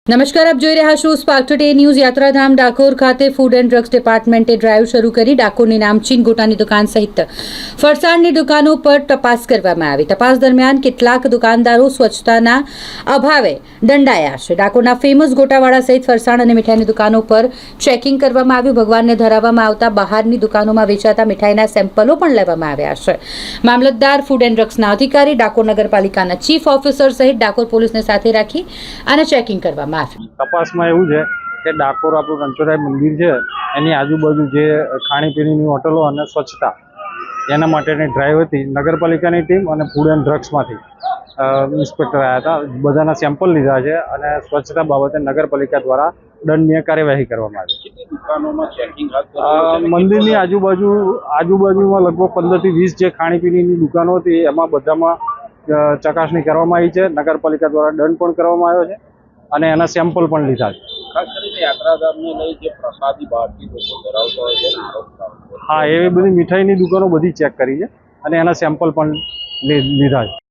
નમસ્કાર, આપ જોઈ રહ્યા છો સ્પાર્ક ટુડે ન્યૂઝ। યાત્રાધામ ડાકોર ખાતે ફૂડ એન્ડ ડ્રગ્સ ડિપાર્ટમેન્ટે ડ્રાઈવ શરૂ કરી ડાકોરની નામચીન ગોટાની દુકાન સહિત ફરસાણની દુકાનો પર તપાસ કરવામાં આવી। તપાસ દરમિયાન કેટલાક દુકાનદારો સ્વચ્છતાના અભાવે દંડાયા છે। ડાકોરના ફેમસ ગોટાવાળા સહિત ફરસાણ અને મીઠાઈની દુકાનો પર ચેકિંગ કરવામાં આવ્યું। ભગવાનને ધરાવવામાં આવતા બહારની દુકાનોમાં વેચાતા મીઠાઈના સેમ્પલો પણ લેવામાં આવ્યા છે। મામલતદાર, ફૂડ એન્ડ ડ્રગ્સના અધિકારી, ડાકોર નગરપાલિકાના ચીફ ઓફિસર સહિત ડાકોર પોલીસને સાથે રાખી અને ચેકિંગ કરવામાં તપાસમાં એવું છે કે ડાકોર આપણું રણછોડરાય મંદિર છે એની આજુબાજુ જે ખાણીપીણીની હોટલો અને સ્વચ્છતા એના માટેની ડ્રાઈવ હતી। નગરપાલિકાની ટીમ અને ફૂડ એન્ડ ડ્રગ્સમાંથી ઇન્સ્પેક્ટર આવ્યા હતા। બધાના સેમ્પલ લીધા છે અને સ્વચ્છતા બાબતે નગરપાલિકા દ્વારા દંડનીય કાર્યવાહી કરવામાં આવી। મંદિરની આજુબાજુમાં લગભગ 15 થી 20 જે ખાણીપીણીની દુકાનો હતી એમાં બધામાં ચકાસણી કરવામાં આવી છે। નગરપાલિકા દ્વારા દંડ પણ કરવામાં આવ્યો છે અને એના સેમ્પલ પણ લીધા છે। ખાસ કરીને યાત્રાધામને લઈ જે પ્રસાદી બહારથી લોકો ધરાવતા હોય છે આરોપ હા, એવી બધી મીઠાઈની દુકાનો બધી ચેક કરી છે અને એના સેમ્પલ પણ લીધા છે।